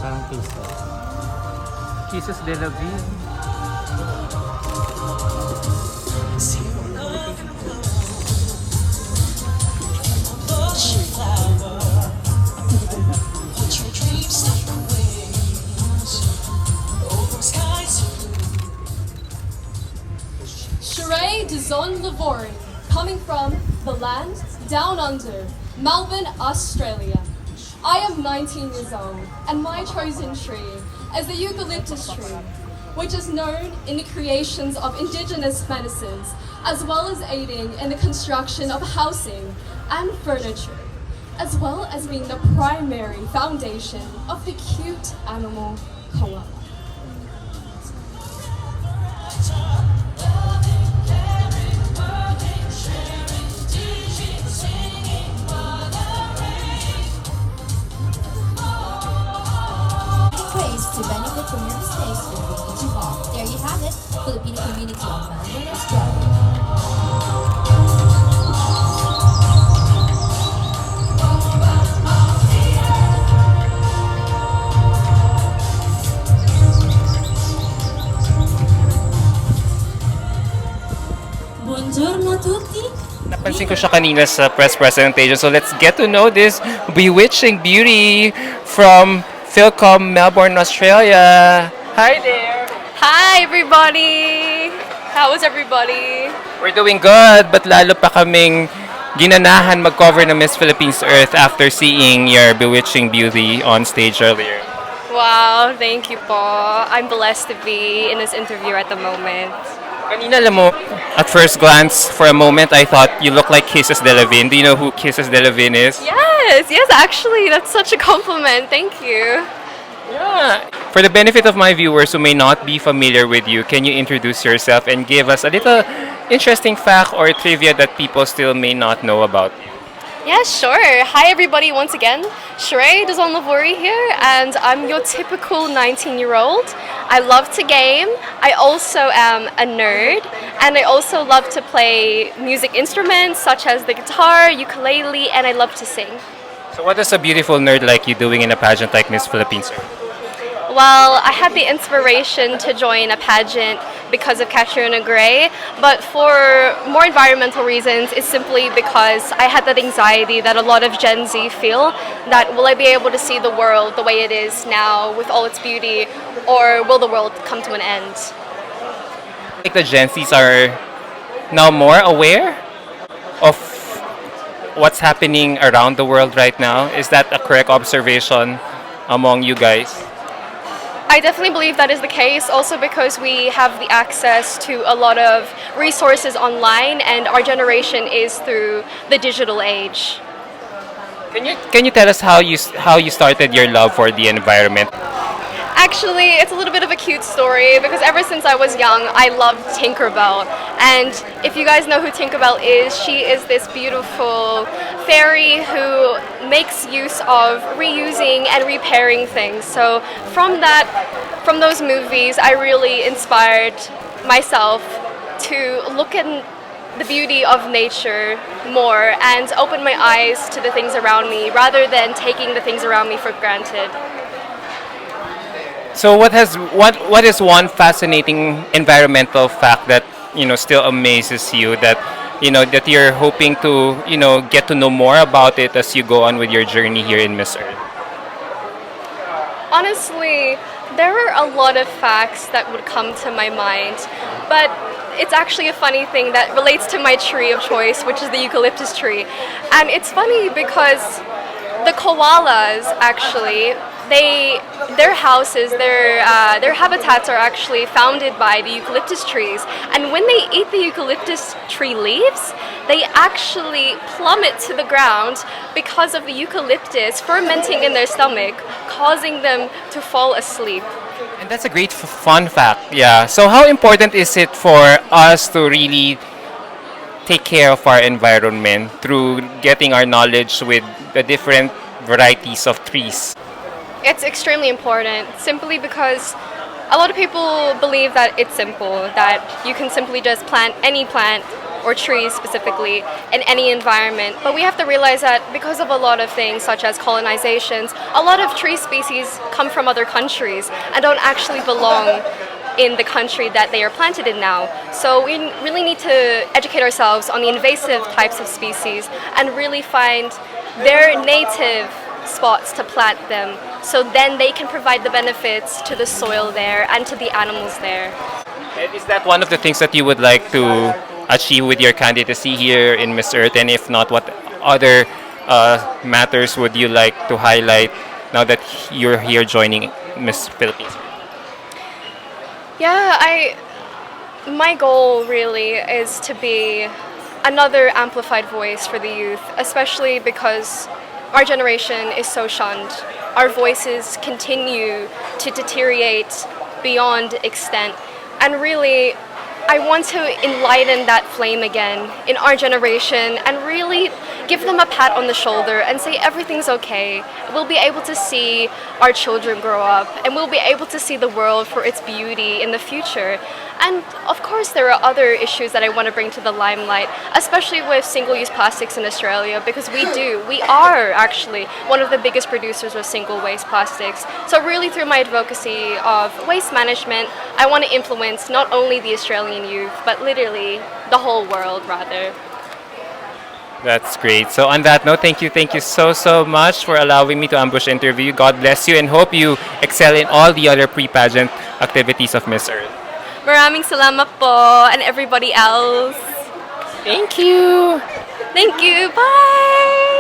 Parang taste test. Kisses de la Vie. Sha'uri de Livori, coming from the land down under, Melbourne, Australia. I am 19 years old, and my chosen tree is the eucalyptus tree, which is known in the creations of indigenous medicines, as well as aiding in the construction of housing and furniture, as well as being the primary foundation of the cute animal koala. Ways to benefit from your mistakes with Vintage Evolve. There you have it, Filipino community on Melbourne, Australia. Buongiorno tutti. Napansin ko siya kanina sa press presentation. So let's get to know this bewitching beauty from Philcom, Melbourne, Australia. Hi there! Hi everybody! How was everybody? We're doing good, but lalo pa kaming ginanahan mag-cover ng Miss Philippines Earth after seeing your bewitching beauty on stage earlier. Wow, thank you po. I'm blessed to be in this interview at the moment. Kanina, alam mo, at first glance, for a moment, I thought you look like Kisses Delavine. Do you know who Kisses Delavine is? Yes, actually, that's such a compliment. Thank you. Yeah. For the benefit of my viewers who may not be familiar with you, can you introduce yourself and give us a little interesting fact or trivia that people still may not know about you? Yeah, sure. Hi, everybody, once again. Sha'uri de Livori here, and I'm your typical 19-year-old. I love to game. I also am a nerd, and I also love to play music instruments such as the guitar, ukulele, and I love to sing. So what does a beautiful nerd like you doing in a pageant like Miss Philippines? Well, I had the inspiration to join a pageant because of Katrina Gray, but for more environmental reasons, it's simply because I had that anxiety that a lot of Gen Z feel, that will I be able to see the world the way it is now with all its beauty, or will the world come to an end? Like the Gen Zs are now more aware of what's happening around the world right now. Is that a correct observation among you guys? I definitely believe that is the case, also because we have the access to a lot of resources online, and our generation is through the digital age. Can you tell us how you started your love for the environment? Actually, it's a little bit of a cute story because ever since I was young, I loved Tinkerbell. And if you guys know who Tinkerbell is, she is this beautiful fairy who makes use of reusing and repairing things. So from those movies, I really inspired myself to look at the beauty of nature more and open my eyes to the things around me rather than taking the things around me for granted. So what is one fascinating environmental fact that still amazes you, that that you're hoping to get to know more about it as you go on with your journey here in Miss Earth? Honestly, there are a lot of facts that would come to my mind, but it's actually a funny thing that relates to my tree of choice, which is the eucalyptus tree. And it's funny because the koalas actually, their houses, their habitats are actually founded by the eucalyptus trees. And when they eat the eucalyptus tree leaves, they actually plummet to the ground because of the eucalyptus fermenting in their stomach, causing them to fall asleep. And that's a great fun fact. Yeah. So how important is it for us to really take care of our environment through getting our knowledge with the different varieties of trees? It's extremely important, simply because a lot of people believe that it's simple, that you can simply just plant any plant or trees specifically in any environment. But we have to realize that because of a lot of things such as colonizations, a lot of tree species come from other countries and don't actually belong in the country that they are planted in now. So we really need to educate ourselves on the invasive types of species and really find their native spots to plant them, so then they can provide the benefits to the soil there and to the animals there. And is that one of the things that you would like to achieve with your candidacy here in Miss Earth? And if not, what other matters would you like to highlight now that you're here joining Miss Philippines? Yeah, my goal really is to be another amplified voice for the youth, especially because our generation is so shunned. Our voices continue to deteriorate beyond extent. And really, I want to enlighten that flame again in our generation and really give them a pat on the shoulder and say everything's okay. We'll be able to see our children grow up and we'll be able to see the world for its beauty in the future. And of course, there are other issues that I want to bring to the limelight, especially with single-use plastics in Australia, because we are actually one of the biggest producers of single-use plastics. So really, through my advocacy of waste management, I want to influence not only the Australian youth, but literally the whole world, rather. That's great. So on that note, thank you so much for allowing me to ambush interview you. God bless you and hope you excel in all the other pre-pageant activities of Miss Earth. Maraming salamat po and everybody else. Thank you. Thank you. Bye.